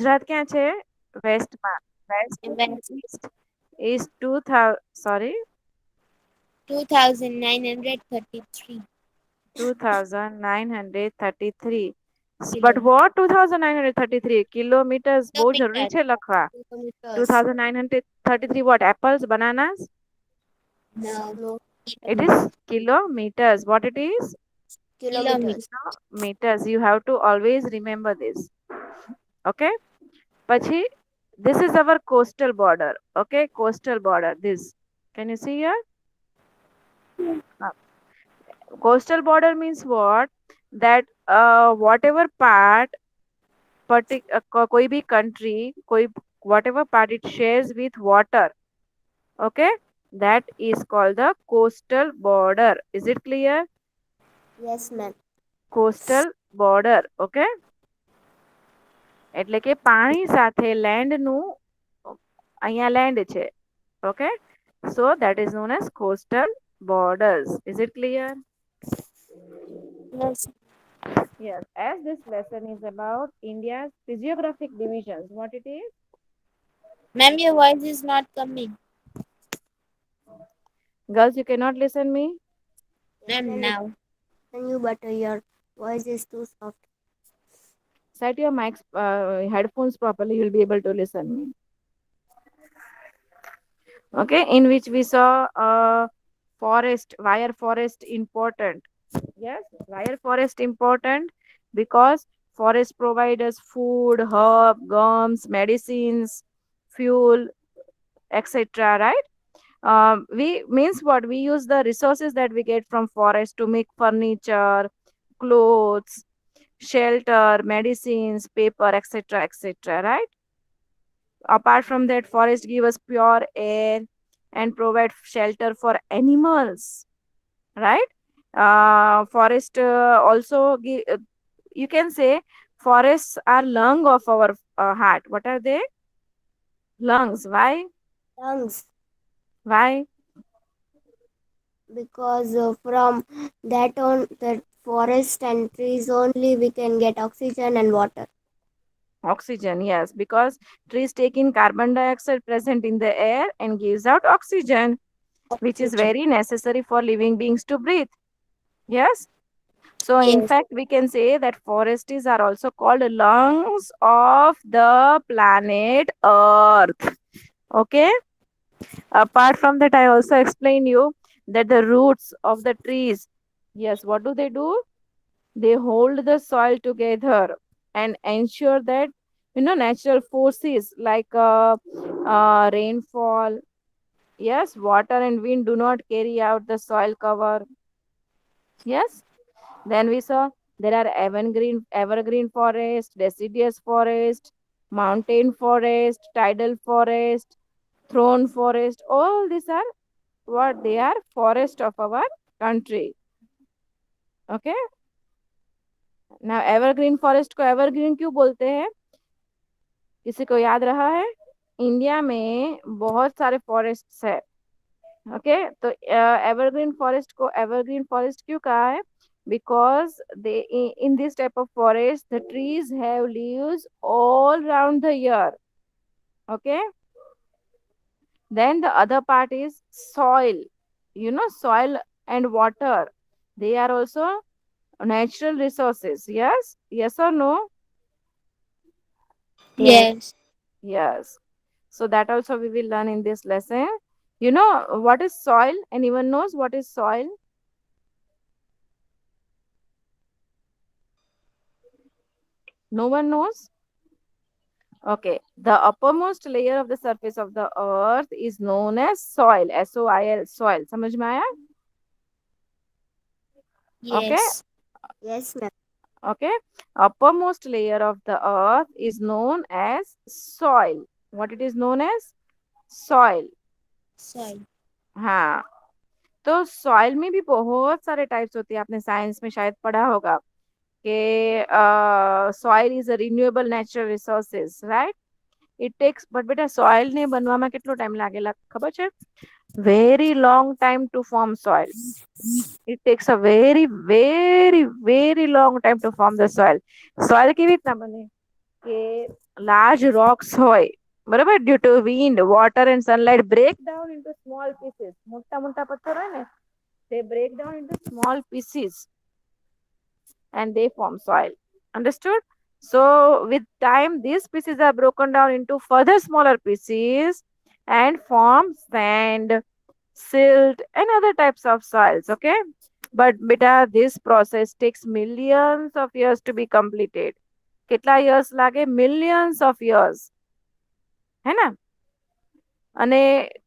ગુજરાત ક્યાં છે? વેસ્ટમાં. વેસ્ટ કે West East? East 2000 sorry 2933 2933. But kilometers. what 2933? Kilometers બહુ જરૂરી છે લખવા. Kilometers. 2933 what? Apples, bananas? No. It is kilometers. What it is? Kilometers. Meters. You have to always remember this. Okay? Pachi, this is our coastal border. Okay? Coastal border. This. Can you see here? Uh, Coastal border means what? That whatever part, कोई भी country, कोई whatever part it shares with water, okay, that is called the coastal border. Is it clear? Yes, ma'am. Coastal border, okay. એટલે કે પાણી સાથે land નું અહીંયા land છે, okay. So that is known as coastal borders. Is it clear? Yes. Yes, as this lesson is about India's physiographic divisions, what it is? Ma'am, your voice is not coming. Girls, you cannot listen me? Ma'am, now. Can you butter your voice is too soft? Set your mics, headphones properly, you'll be able to listen me. Okay, in which we saw forest. Why are forest important? Yes, why are forest important? Because forest provide us food, herb, gums, medicines, fuel, etc. Right? We means what? We use the resources that we get from forest to make furniture, clothes, shelter, medicines, paper, etc., etc. Right? Apart from that, forest give us pure air and provide shelter for animals. Right? Forest also give. You can say forests are lung of our heart. What are they? Lungs. Why? Lungs. Why? Because from that forest and trees only we can get oxygen and water. Oxygen, yes, because trees take in carbon dioxide present in the air and gives out oxygen, which is Oxygen. very necessary for living beings to breathe. Yes. So, in Yes. fact, we can say that forests are also called lungs of the planet Earth. Okay. Apart from that, I also explain you that the roots of the trees, yes, what do? They hold the soil together and ensure that natural forces like rainfall, yes, water and wind do not carry out the soil cover. Yes. Then we saw there are evergreen forest, deciduous forest, mountain forest, tidal forest, thorn forest. All these are what they are, forest of our country. Okay. Now evergreen forest को evergreen क्यों बोलते हैं? किसी को याद रहा है? India में बहुत सारे फॉरेस्ट्स है. ओके, तो एवरग्रीन फॉरेस्ट को एवरग्रीन फॉरेस्ट क्यों कहा है? Because they in this type of forest the trees have leaves all round the year. Okay, then the other part is soil. Soil and water, they are also natural resources. Yes or no? Yes. Yes. So that also we will learn in this lesson. You know what is soil? Anyone knows what is soil? No one knows? Okay. The uppermost layer of the surface of the earth is known as soil. SOIL, soil. समझ में आया? Okay. Yes. Yes, ma'am. Okay. Uppermost layer of the earth is known as soil. What it is known as? Soil. Soil. हाँ. तो soil में भी बहुत सारे types होते हैं. आपने साइंस में शायद पढ़ा होगा कि soil is a renewable natural resources, right? It tax, but બેટા સોઇલ ને બનવામાં કેટલો ટાઈમ લાગેલા ખબર છે? Very long time to form soil. It tax a very very very long time to form the soil. Soil કેવી રીતના બને કે large rocks હોય બરાબર, due to wind, water and sunlight break down into small pieces. મોટા મોટા પથ્થર હોય ને, they break down into small pieces and they form soil. Understood? So, with time, these pieces are broken down into further smaller pieces and form sand, silt, and other types of soils. Okay, but beta, this process takes millions of years to be completed. કેટલા years લાગે? Millions of years. હે ને? અને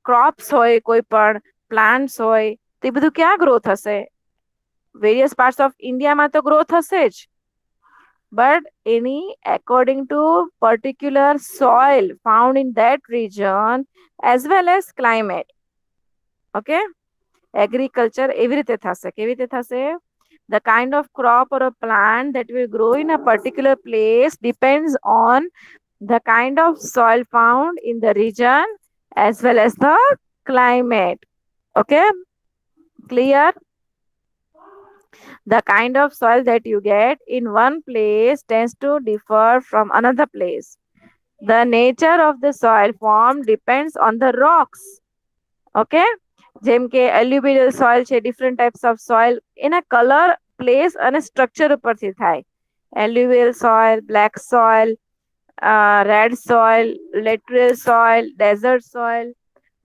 crops હોય, કોઈ પણ plants હોય, તે બધું ક્યાં grow થશે? Various parts of India માં તો grow થશે જ. But any according to particular soil found in that region as well as climate. Okay, agriculture એવી રીતે થશે. કેવી રીતે થશે? The kind of crop or a plant that will grow in a particular place depends on the kind of soil found in the region as well as the climate. Okay, clear? The kind of soil that you get in one place tends to differ from another place. The nature of the soil form depends on the rocks. Okay, જેમ કે alluvial soil છે, different types of soil એના color, place અને structure ઉપરથી થાય. Alluvial soil, black soil, red soil, lateral soil, desert soil,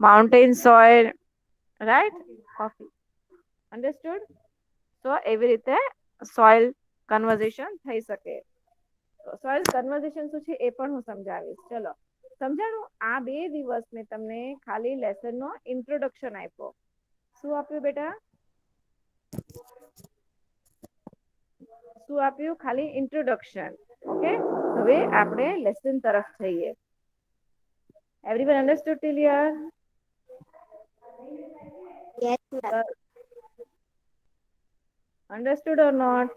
mountain soil, right? Coffee. Understood? So એવી રીતે soil conversation થઈ શકે. સોઇલ કન્વર્ઝેશન શું છે એ પણ હું સમજાવીશ. ચલો, સમજાણું? આ 2 દિવસ મેં તમને ખાલી લેસન નો ઇન્ટ્રોડક્શન આપ્યો. શું આપ્યું બેટા? શું આપ્યું? ખાલી ઇન્ટ્રોડક્શન. ઓકે, હવે આપણે લેસન તરફ જઈએ. Everyone understood till here? Yes, ma'am. Understood or not?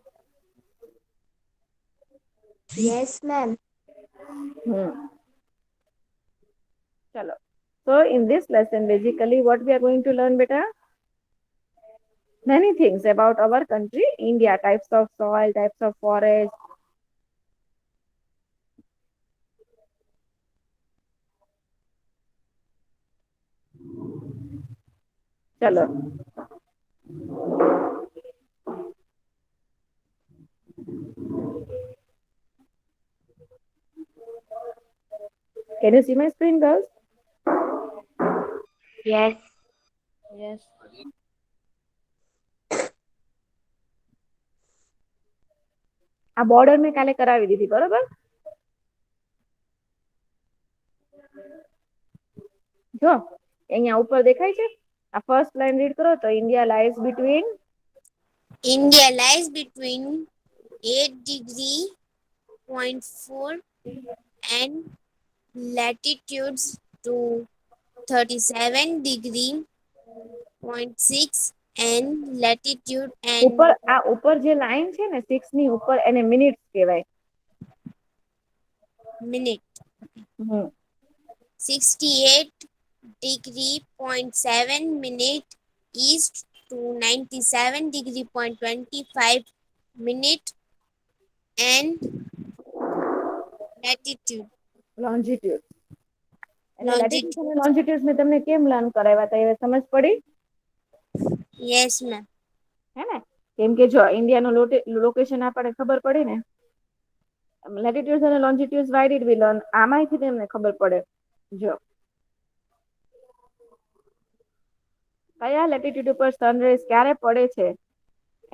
Yes, ma'am. Chalo. So in this lesson, basically, what we are going to learn, beta? Many things about our country, India, types of soil, types of forest. Chalo. Can you see my screen, girls? Yes. Yes. આ border મેં કાલે કરાવી દીધી, બરોબર? જો અહીંયા ઉપર દેખાય છે, આ ફર્સ્ટ લાઈન રીડ કરો તો India lies between India lies between 8 degree point 4 and latitudes to 37 degree point 6 and latitude and ઉપર, આ ઉપર જે લાઈન છે ને 6 ની ઉપર, એને મિનિટ્સ કહેવાય. minute. 68 degree point 7 minute east to 97 degree point 25 minute and latitude લોન્જિટ્યુડ. એટલે longitude. લેટિટ્યુડ અને લોન્જિટ્યુડ મેં તમને કેમ લર્ન કરાવ્યા હતા એ સમજ પડી? Yes, ma'am. હે ને? કેમ કે જો ઇન્ડિયાનું લોકેશન આપણને ખબર પડી ને, લેટિટ્યુડ અને લોન્જિટ્યુડ વાય ડીડ વી લર્ન, આમાંથી તમને ખબર પડે. જો કયા લેટિટ્યુડ ઉપર સનરાઈઝ ક્યારે પડે છે,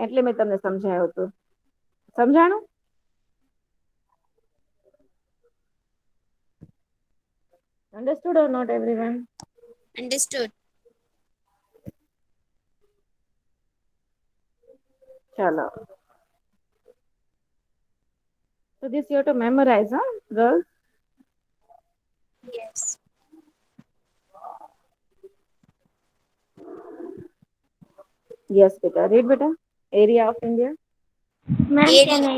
એટલે મેં તમને સમજાવ્યું હતું. સમજાણું? Understood or not, everyone? Understood. Chalo. So this you have to memorize, huh, girls? Yes. Yes, beta. Read, beta. Area of India. Ma'am, can I?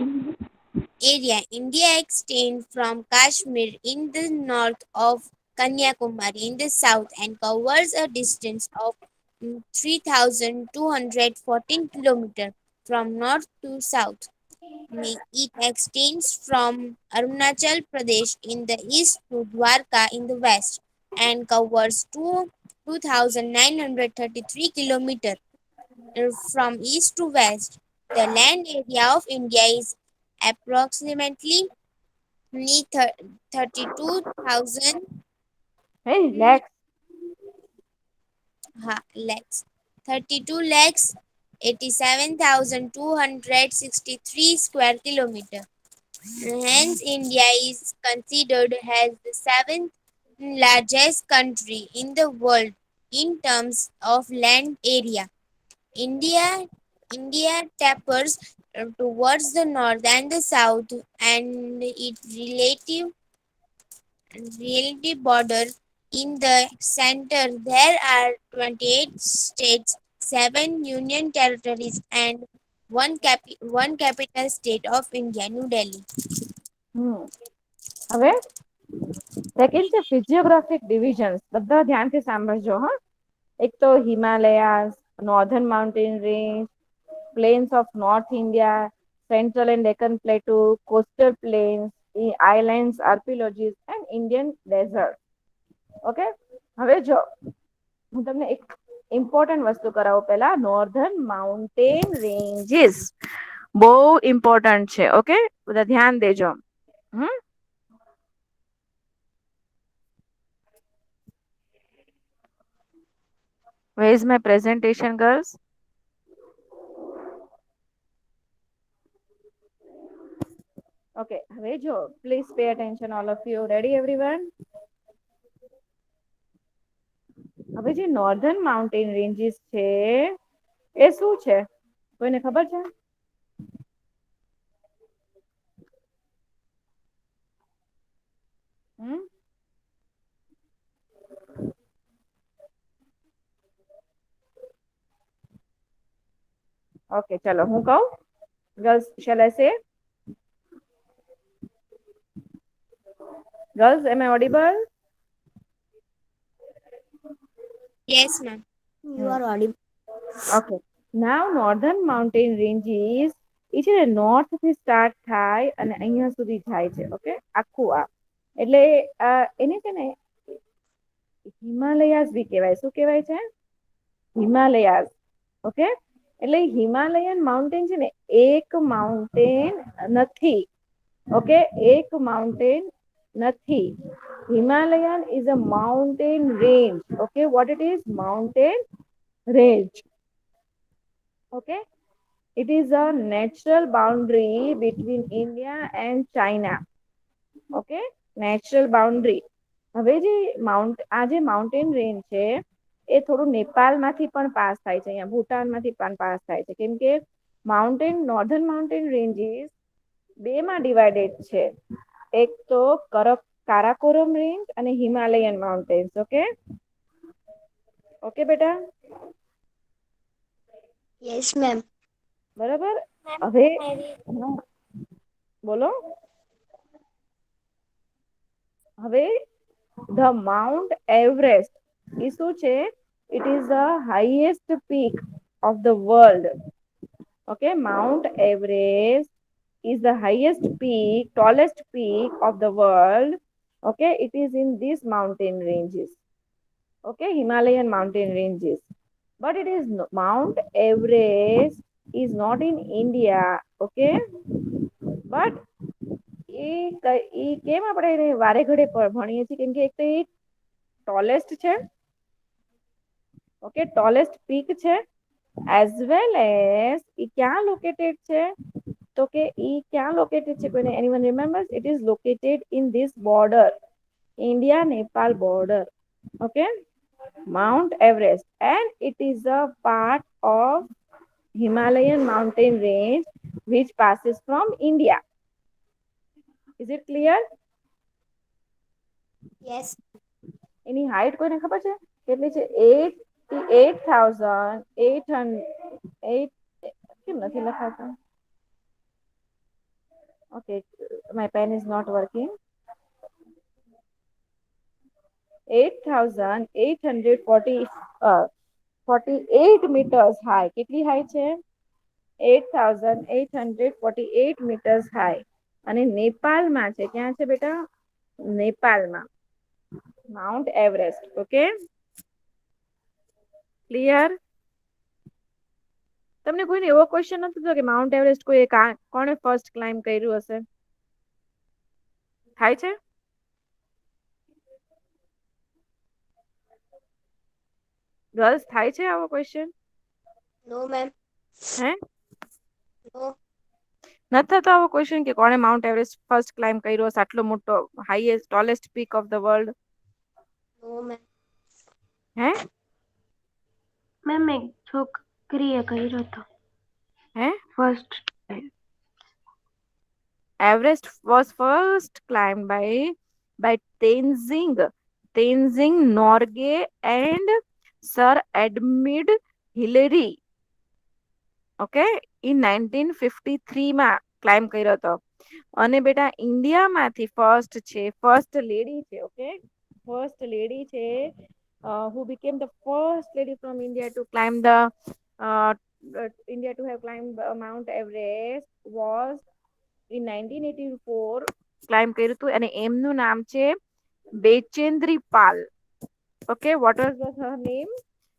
Area India extends from Kashmir in the north of Kanyakumari in the south and covers a distance of 3,214 kilometers from north to south. It extends from Arunachal Pradesh in the east to Dwarka in the west and covers 2,933 kilometers from east to west. The land area of India is approximately 32,000 Hey, lakhs. lakhs. 32 lakhs 87,263 square kilometers. Hence, India is considered as the seventh largest country in the world in terms of land area. India, India tapers towards the north and the south, and its relative border in the center. There are 28 states, 7 union territories, and one capital state of India, New Delhi. હમ હવે second છે ફિઝિયોગ્રાફિક ડિવિઝન્સ. બધા ધ્યાનથી સાંભળજો હા. એક તો Himalayas, northern mountain range, plains of North India, Central and Deccan Plateau, coastal plains, the islands, archaeologies, and Indian desert. Okay, હવે જો હું તમને એક ઇમ્પોર્ટન્ટ વસ્તુ કરાવું. પેલા નોર્ધન માઉન્ટેન રેન્જીસ બહુ ઇમ્પોર્ટન્ટ છે. ઓકે, બધા ધ્યાન દેજો. હમ Where is my presentation, girls? Okay, હવે જો please pay attention, all of you. Ready, everyone? હવે જે નોર્ધન માઉન્ટેન રેન્જીસ છે એ શું છે, કોઈને ખબર છે? હમ ઓકે, ચલો હું કહું. Girls, shall I say? Girls, am I audible? Yes, ma'am. You Hmm. are audible. Okay. Now northern mountain ranges એ છે ને નોર્થ થી સ્ટાર્ટ થાય અને અહીંયા સુધી જાય છે. ઓકે, આખું આ એટલે એને છે ને હિમાલયાસ બી કહેવાય. શું કહેવાય છે? હિમાલયાસ. ઓકે, એટલે હિમાલયન માઉન્ટેન છે ને એક માઉન્ટેન નથી. ઓકે, એક માઉન્ટેન નથી. Himalayan is a mountain range. Okay, what it is? Mountain range. Okay, it is a natural boundary between India and China. Okay, natural boundary. હવે જે mountain range છે એ થોડું નેપાળમાંથી પણ પાસ થાય છે, અહીંયા ભૂટાનમાંથી પણ પાસ થાય છે. કેમ કે નોર્ધન માઉન્ટેન રેન્જીસ બેમાં ડિવાઇડેડ છે. એક તો કારાકોરમ રેન્જ અને હિમાલયન માઉન્ટેન્સ. ઓકે, ઓકે બેટા, Yes, ma'am. બરાબર. હવે બોલો. હવે ધ માઉન્ટ એવરેસ્ટ એ શું છે? It is the highest peak of the world. Okay, Mount Everest is the highest peak, tallest peak of the world. Okay, it is in these mountain ranges. Okay, Himalayan mountain ranges. But it is Mount Everest is not in India. Okay, but એ કેમ આપણે એને વારે ઘડે ભણીએ છીએ? કેમ કે એક તો એ ટોલેસ્ટ છે. ઓકે, ટોલેસ્ટ પીક છે, એઝ વેલ એઝ એ ક્યાં લોકેટેડ છે? તો કે ઈ ક્યાં લોકેટેડ છે? કોઈને anyone remembers? It is located in this border, India Nepal border. Okay, Mount Everest, and it is a part of Himalayan mountain range which passes from India. Is it clear? Yes. Any height કોઈને ખબર છે કેટલી છે? 88,800. કેમ નથી લખાતું? Okay, my pen is not working. 8,848 meters high. કેટલી high છે? 8,848 meters high. અને નેપાળમાં છે. ક્યાં છે બેટા? નેપાળમાં. Mount Everest. Okay, clear? તમને કોઈને એવો ક્વેશ્ચન નથી થતો કે માઉન્ટ એવરેસ્ટ કોણે ફર્સ્ટ ક્લાઇમ્બ કર્યું હશે? થાય છે? ગર્લ્સ, થાય છે આવો ક્વેશ્ચન? No, ma'am. હે? No. નથી થતો આવો ક્વેશ્ચન કે કોણે માઉન્ટ એવરેસ્ટ ફર્સ્ટ ક્લાઇમ્બ કર્યો હશે? આટલો મોટો highest tallest peak of the world. No, ma'am. હે? મેમ એક છોકરીએ કર્યો હતો હે? First. Everest was first climbed by Tenzing Norgay and Sir Edmund Hillary. Okay, in 1953 માં ક્લાઇમ્બ કર્યો હતો. અને બેટા ઇન્ડિયામાંથી ફર્સ્ટ લેડી છે. ઓકે, ફર્સ્ટ લેડી છે who became the first lady from India to climb the uh, India to have climbed Mount Everest was in 1984 climb કર્યું હતું. અને એમનું નામ છે Bachendri Pal. Okay, what was her name?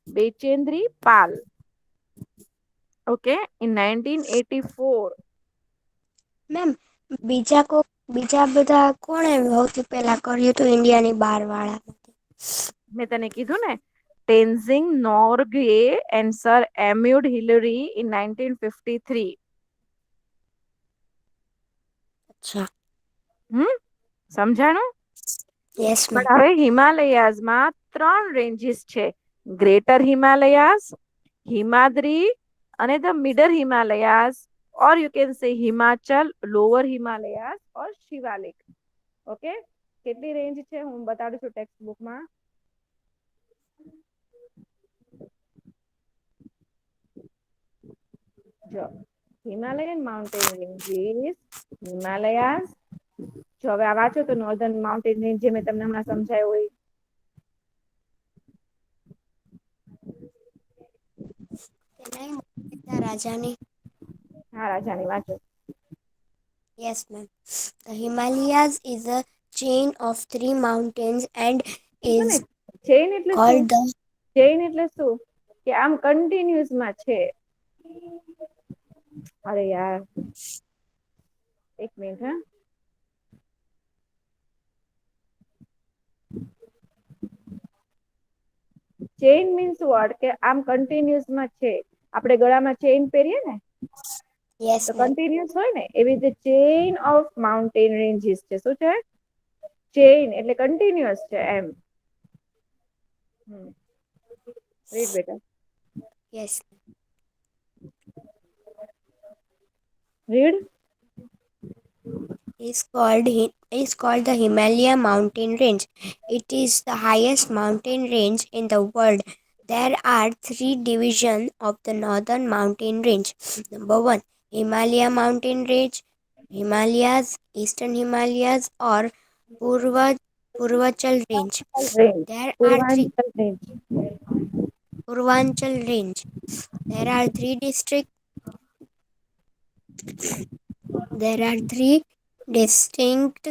Bachendri Pal. Okay, in 1984. Ma'am, બીજા બધા કોણે સૌથી પહેલા કર્યું હતું ઇન્ડિયાની બહાર વાળા? મેં તને કીધું ને, ટેન્ઝિંગ નોર્ગે એન્ડ સર એમ્યુડ હિલરી ઇન 1953. અચ્છા. સમજાણું? Yes ma'am. પણ હવે હિમાલયાઝમાં 3 રેન્જીસ છે. ગ્રેટર હિમાલયાઝ, હિમાદ્રી અને the middle Himalayas, or you can say Himachal, lower Himalayas or Shivalik. Okay, કેટલી રેન્જ છે હું બતાડું છું ટેક્સ્ટ બુકમાં. જો, હિમાલયન માઉન્ટેન રેન્જીસ, હિમાલયાઝ. જો હવે આ વાંચો તો નોર્ધન માઉન્ટેન રેન્જ જે મેં તમને હમણાં સમજાયું હોય. રાજાની. હા, રાજાની વાંચો. Yes, ma'am. The Himalayas is a chain of 3 mountains and કીધું is ને, ચેઇન એટલે શું? called the. ચેઇન એટલે શું? કે આમ કન્ટિન્યુઅસ માં છે. અરે યાર, એક મિનિટ. હા, ચેઇન મીન્સ વોટ? કે આમ કન્ટિન્યુઅસ માં છે. આપણે ગળામાં ચેઇન પહેરીએ ને, Yes, તો ma'am. કન્ટિન્યુઅસ હોય ને, એવી રીતે ચેઇન ઓફ માઉન્ટેન રેન્જીસ છે. શું છે? ચેઇન એટલે કન્ટિન્યુઅસ છે એમ. રીડ બેટા. Yes. Read. Is called the Himalaya mountain range. It is the highest mountain range in the world. There are 3 divisions of the northern mountain range. Number 1, Himalaya mountain range, Himalayas, Eastern Himalayas, or Purva, Purvachal range. Range, There are three Purvanchal range. Purvanchal range. There are three district. There are three distinct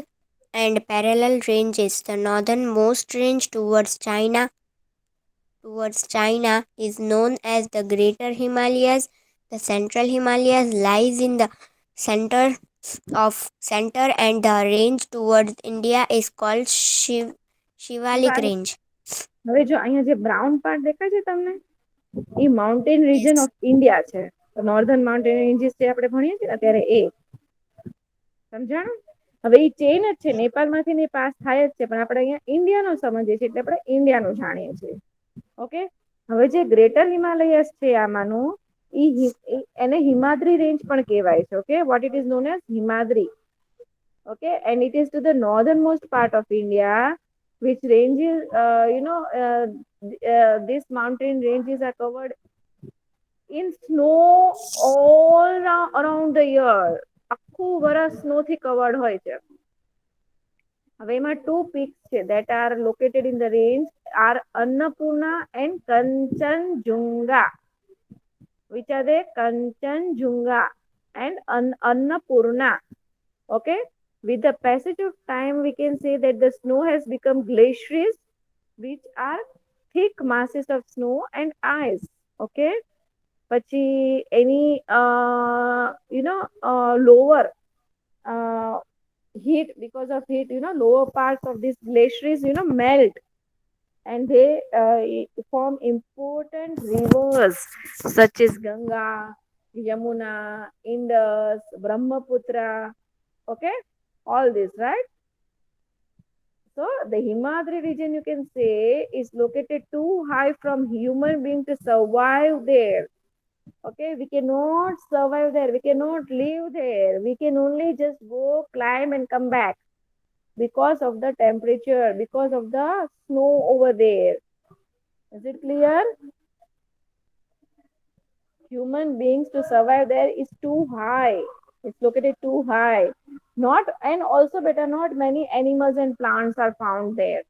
and parallel ranges. The northernmost range towards China is known as the Greater Himalayas. The Central Himalayas lies in the center center, and the range towards India is called Shivalik range. હવે જો અહીંયા જે brown part દેખાય છે તમને, એ mountain region Yes. Of India છે. Northern mountain ranges જે આપણે ભણીએ છીએ ને ત્યારે એ સમજાણું? હવે એ ચેઇન જ છે, નેપાળમાંથી ને પાસ થાય જ છે, પણ આપણે અહીંયા ઇન્ડિયાનો સમજીએ છીએ એટલે આપણે ઇન્ડિયાનું જાણીએ છીએ. ઓકે, હવે જે ગ્રેટર હિમાલયસ છે આમાંનું, એને હિમાદ્રી રેન્જ પણ કહેવાય છે. Okay, what it is known as Himadri. Okay, and it is to the northernmost part of India, which ranges, these mountain ranges are covered in snow all around the year. આખું વર્ષ snow થી covered હોય છે. હવે એમાં 2 peaks છે that are located in the range are Annapurna and Kanchenjunga. which are the Kanchenjunga and Annapurna. Okay, with the passage of time, we can say that the snow has become glaciers, which are thick masses of snow and ice. Okay, પછી any lower uh, heat, because of heat, lower parts of these glaciers melt, and they form important rivers such as Ganga, Yamuna, Indus, Brahmaputra. Okay, all this, right? So the Himadri region, you can say, is located too high from human being to survive there. Okay, we cannot survive there. We cannot live there. We can only just go climb and come back because of the temperature, because of the snow over there. Is it clear? Human beings to survive there is too high. It's located too high. Not, and also better, not many animals and plants are found there.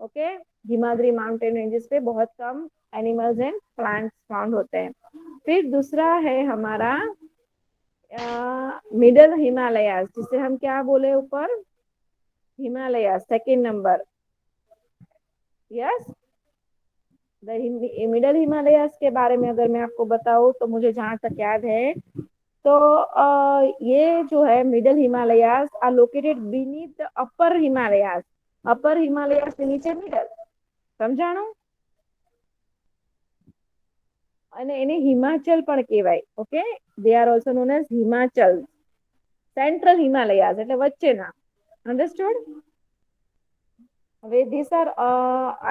Okay, Himadri mountain ranges पे बहुत कम animals and plants found होते हैं. फिर दूसरा है हमारा middle Himalayas, जिसे हम क्या बोले ऊपर, Himalayas second number. Yes, middle Himalayas के बारे में अगर मैं आपको बताऊं तो मुझे जहां तक याद है तो ये जो है middle Himalayas are located beneath the upper Himalayas. Upper Himalayas के नीचे मिडल, સમજાણું? અને એને હિમાચલ પણ કહેવાય. Okay, they are also known as Himachal. Central Himalayas એટલે વચ્ચેના. અન્ડરસ્ટુડ? હવે this are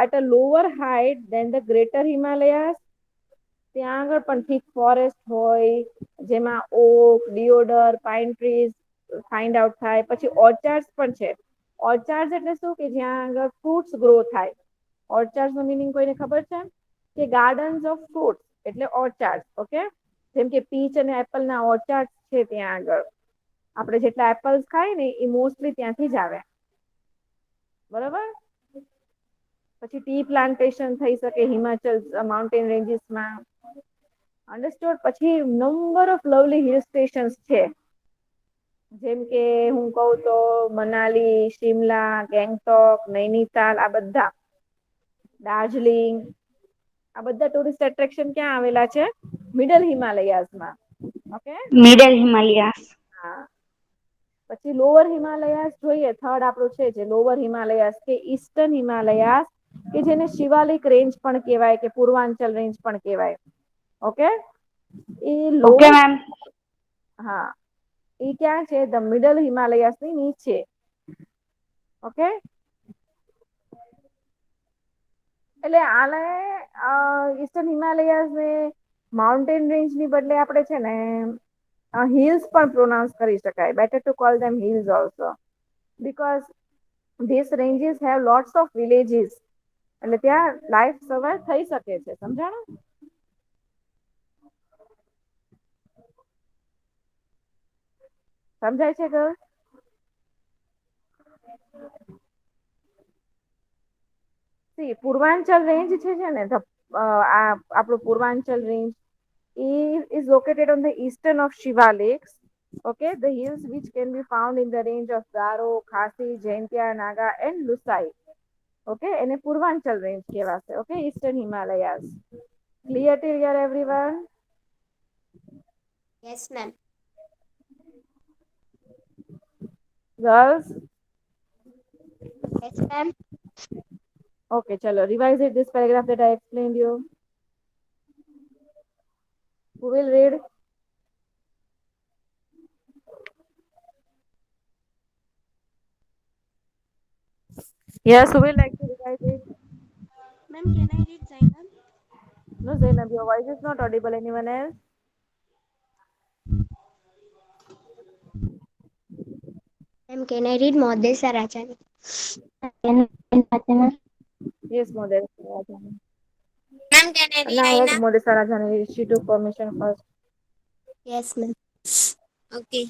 at a lower height than the greater Himalayas. ત્યાં આગળ પણ થીક ફોરેસ્ટ હોય, જેમાં oak, deodar, pine trees find out થાય. પછી ઓર્ચાર્ડ્સ પણ છે. ઓર્ચાર્ડ્સ એટલે શું કે જ્યાં આગળ ફ્રૂટ્સ ગ્રો થાય. ઓર્ચાર્ડ્સ નો મીનિંગ કોઈને ખબર છે? કે ગાર્ડન્સ ઓફ ફ્રૂટ્સ એટલે ઓર્ચાર્ડ. ઓકે, જેમ કે પીચ અને એપલ ના ઓર્ચાર્ડ છે ત્યાં આગળ. આપણે જેટલા એપલ્સ ખાય ને એ મોસ્ટલી ત્યાંથી જ આવે. બરાબર? પછી ટી પ્લાન્ટેશન થઈ શકે હિમાચલ માઉન્ટેન રેન્જીસમાં. અન્ડરસ્ટુડ? પછી number of lovely hill stations છે, જેમ કે હું કહું તો મનાલી, શિમલા, ગેંગટોક, નૈનીતાલ, આ બધા, દાર્જિલિંગ, આ બધા ટુરિસ્ટ એટ્રેક્શન ક્યાં આવેલા છે? મિડલ હિમાલયાસમાં. Okay, middle Himalayas. હા. પછી લોઅર હિમાલયાસ જોઈએ, થર્ડ આપણું છે જે લોઅર હિમાલયાસ કે ઈસ્ટર્ન હિમાલયાસ, કે જેને શિવાલિક રેન્જ પણ કહેવાય કે પૂર્વાંચલ રેન્જ પણ કહેવાય. ઓકે, એ ઓકે લોઅર, મેમ. હા, એ ક્યાં છે? ધ મિડલ હિમાલયાસની નીચે. ઓકે, એટલે આને ઈસ્ટર્ન હિમાલયાસ ને માઉન્ટેન રેન્જ ની બદલે આપણે છે ને hills પણ પ્રોનાઉન્સ કરી શકાય. Better to call them hills also, because these ranges have lots of villages. એટલે ત્યાં લાઈફ સર્વાઈવ થઈ શકે છે. સમજાણું? સમજાય છે ગર્લ? સી પૂર્વાંચલ રેન્જ છે ને, આ આપણું Purvanchal range is located on the eastern of Shiva lakes. Okay, the hills which can be found in the range of Garo, Khasi, Jaintia, Naga and Lusai. Okay, એને પૂર્વાંચલ રેન્જ કહેવાશે. Okay, eastern Himalayas. Clear till here everyone? Yes, ma'am. Girls? Yes, ma'am. Okay, chalo, revise it, this paragraph that I explained you. Who will read? Yes, who will like to revise it? Ma'am, can I read Zainab? No, Zainab, your voice is not audible. Anyone else? Ma'am, can I read Modesa Rajani? Yes, Model. Ma'am, can I read Now let Aina? Model Sarajani. She took permission first. Yes, ma'am. Okay.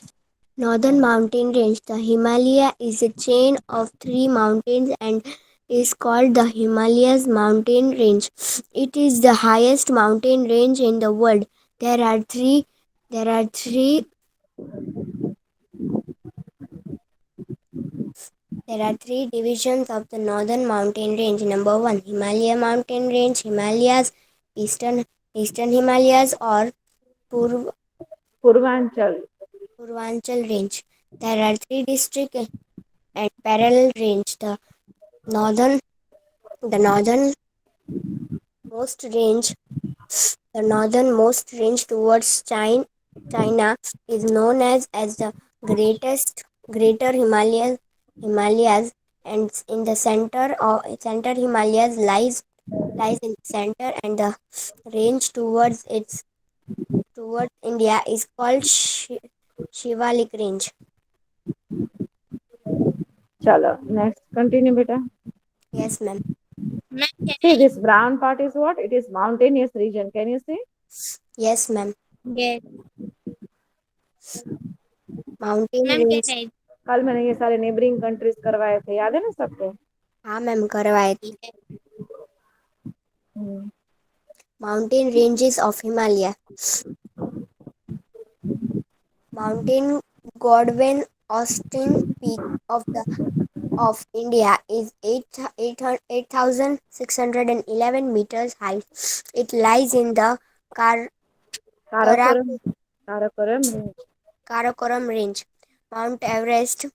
Northern mountain range. The Himalaya is a chain of three mountains and is called the Himalayas mountain range. It is the highest mountain range in the world. There are three. There are three. There are three divisions of the northern mountain range. Number one, Himalaya mountain range, Himalayas, eastern Himalayas, or Purv- Purvanchal. Purvanchal range. There are three districts and parallel range. Northern, the range, the northernmost range towards China is known as the greatest Greater Himalayas, and in the center Himalayas lies in the center, and the range towards India is called Shivalik range. Chalo. Next. Continue, beta. Yes, ma'am. Ma'am, can See, I? this brown part is what? It is mountainous region. Can you see? Yes, ma'am. Yes. Mountain Ma'am, can range. I? कल मैंने ये सारे neighbouring countries करवाए थे, याद है ना सबको? हाँ मैम, करवाए थे. Mountain ranges of Himalaya. Mountain Godwin Austin Peak of India is 8,611 meters high. It lies in the Kar- Karak- Karakoram Karakoram range. Karakoram range. Mount Everest,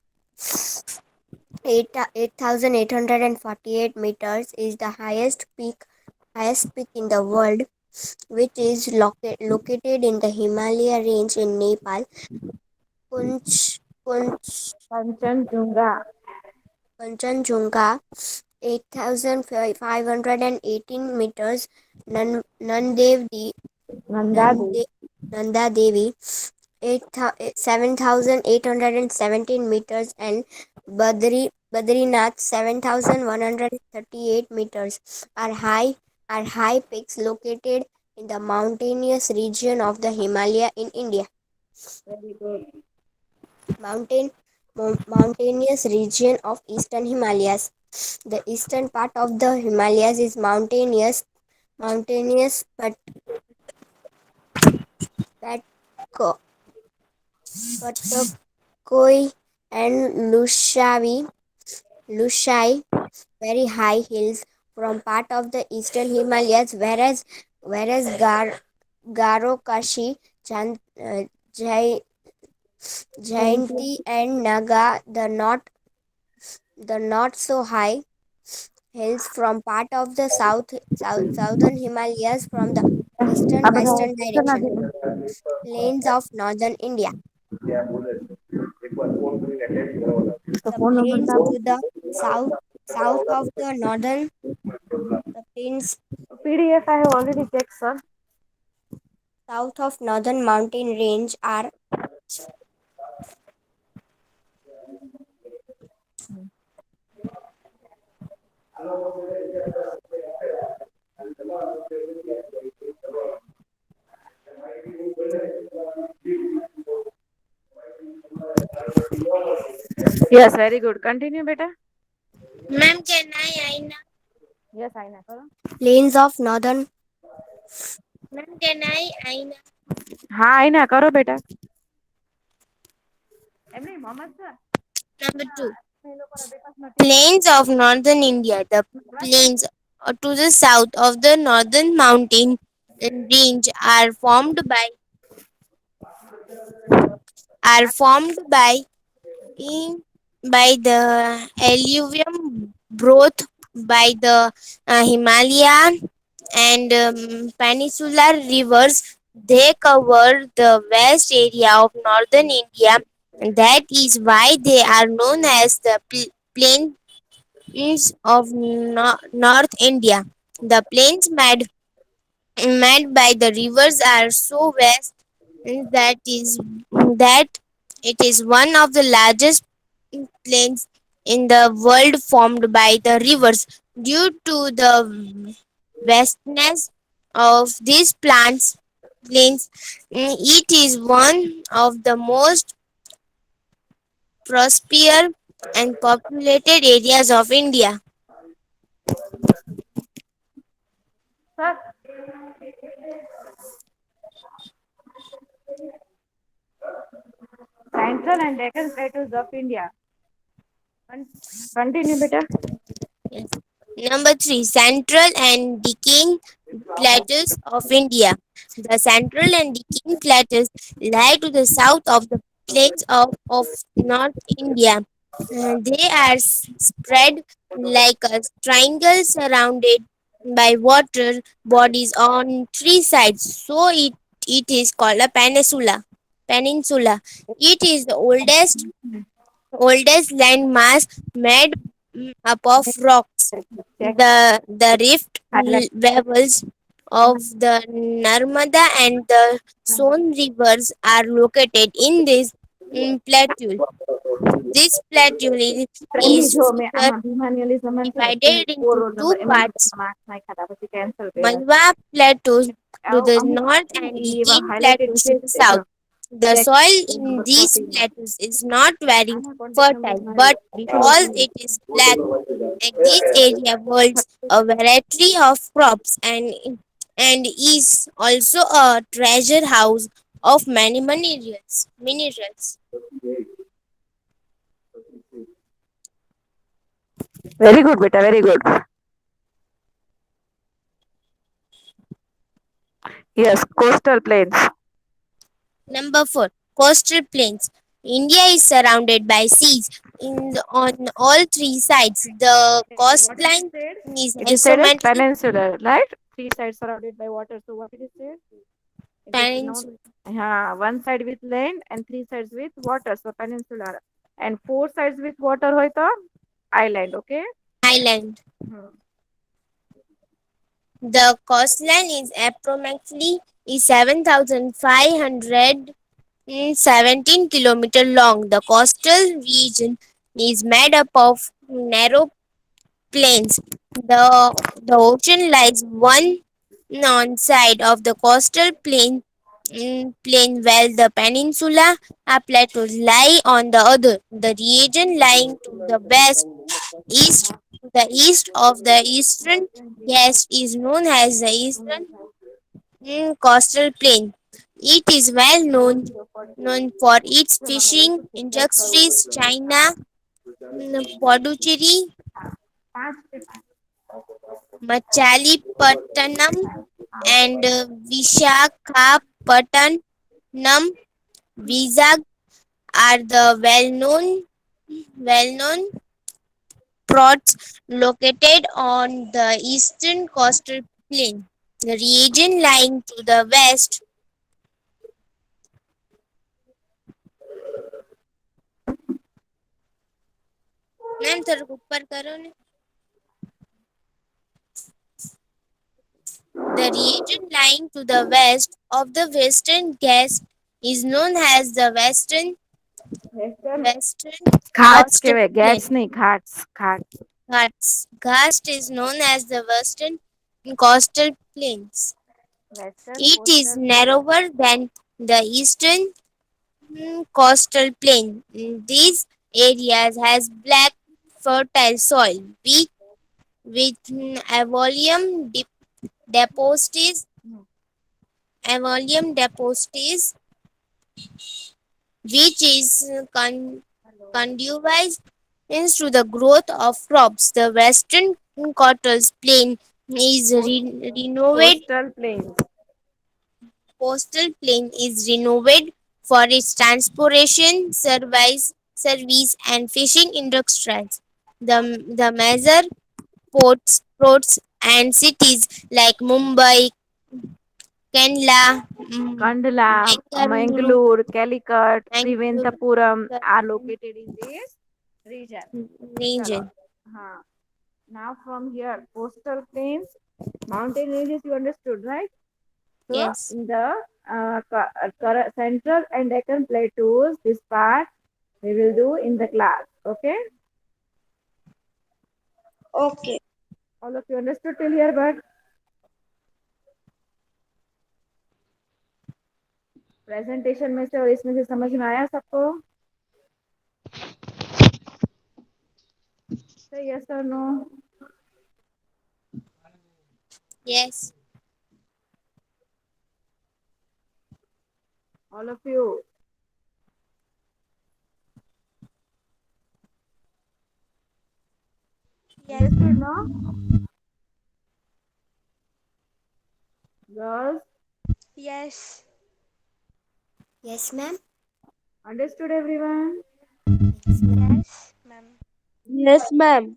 8,848 meters, is the highest peak in the world, which is located in the Himalaya range in Nepal. Kunch, Kunch, Kanchenjunga. Kanchenjunga, 8,518 meters. Nandev, Nanda Devi. Nande, Nanda Devi, 7,817 meters, and Badrinath, 7,138 meters, are high peaks located in the mountainous region of the Himalaya in India. Very good. Mountainous region of eastern Himalayas. The eastern part of the Himalayas is mountainous, but Patakoi and Lushai, very high hills, from part of the eastern Himalayas, whereas Garo Kashi, Jai, Thank Jainti, and Naga, the not so high hills, from part of the southern Himalayas, from the eastern अब बताओ western कितना direction. दिन? Plains of northern India. तो The phone number plains डाल. to the south south of the northern the plains PDF I have already checked, sir. south of northern mountain range are Yes, very good. Continue, beta. Ma'am, can I now? Yes, I know. करो. Plains of northern. Ma'am, can I now? हाँ, आई ना करो बेटा. એમ નહીં, Mohammad sir. Number two. એ લોકોના પેપર્સમાં Plains of northern India. The plains to the south of the northern mountain range are formed in by the alluvium brought by the Himalayan and peninsular rivers. They cover the vast area of northern India, and that is why they are known as the plains of North India. The plains made by the rivers are so vast that it is one of the largest plains in the world formed by the rivers. Due to the vastness of these plains, it is one of the most prosperous and populated areas of India. Sir Central and Deccan Plateaus of India. Continue, beta. Yes. Number three, Central and Deccan Plateaus of India. The Central and Deccan Plateaus lie to the south of the plains of North India. They are spread like a triangle surrounded by water bodies on three sides. So it is called a peninsula. Peninsula. It is the oldest landmass made up of rocks. Check. The rift Highlight. valleys of the Narmada and the Son rivers are located in this plateau. This plateau Friendly is જો મેં further આમાં ભીમાની સમાન છે ને divided ફોર into રોડ two number એમાં parts. Marks નાખ્યા હતા પછી કેન્સલ કર્યા. Malwa Plateau to the અમુક north છે ને and એ એવા Deccan હાઇલાઇટેડ Plateaus છે to the જો south. The select soil in number these 14 માં plateaus is not very આમાં કોન્ટેક્ટ નંબર fertile, મારી but because it is black, and this area holds a variety of crops and is also a treasure house of many minerals. Minerals. Very good બેટા very good. Yes coastal plains. Number four, coastal plains. India is surrounded by seas on all three sides. The What it is coastline said? is It is said as isometric peninsular, right? Three sides surrounded by water. So what it is said? It is not. peninsula Yeah, one side with land and three sides with water. So peninsular. And four sides with water hoy to island. Okay. island. Hmm. The coastline is approximately 7,517 kilometers long. The coastal region is made up of narrow plains. The ocean lies one on side of the coastal plain while the peninsula plateaus lie on the other. The region lying to the east the east of the eastern Ghats is known as the eastern coastal plain. It is known for its fishing industries. China, Puducherry, Machilipatnam, and Visakhapatnam, Vizag are the well-known ports located on the eastern coastal plain. The region lying to the west ma'am थोड़ा ऊपर करो ने The region lying to the west of the Western Ghats is known as the Western Ghats Coastal કેવાય Plain. Gates નહીં ઘાટ્સ ઘાટ. Ghats is known as the Western Coastal Plains. Western It is coastal narrower than the Eastern Coastal Plain. These areas has black fertile soil with deposits, alluvium deposits, which is conducive to the growth of crops. The Western Coastal Plain is renowned coastal planes. for its transportation service and fishing industries. The major ports and cities like Mumbai, Kerala, Kandla, Bengaluru, મંગલુર, કેલિકટ, Bangalore ત્રિવેન્દ્રપુરમ are located in this region. ચલો. region. હા. Now from here, coastal plains, mountain ranges you understood, right? So Yes. in the central and Deccan plateaus, this part we will do in the class. Okay? Okay. All of you understood till here, but presentation में से और इसमें से समझ में आया सबको? Say yes or no. Yes. All of you. Yes, Understood, ma'am. no? Girls, Yes. Yes, ma'am. understood everyone? Yes, ma'am. Yes, ma'am. Yes, ma'am.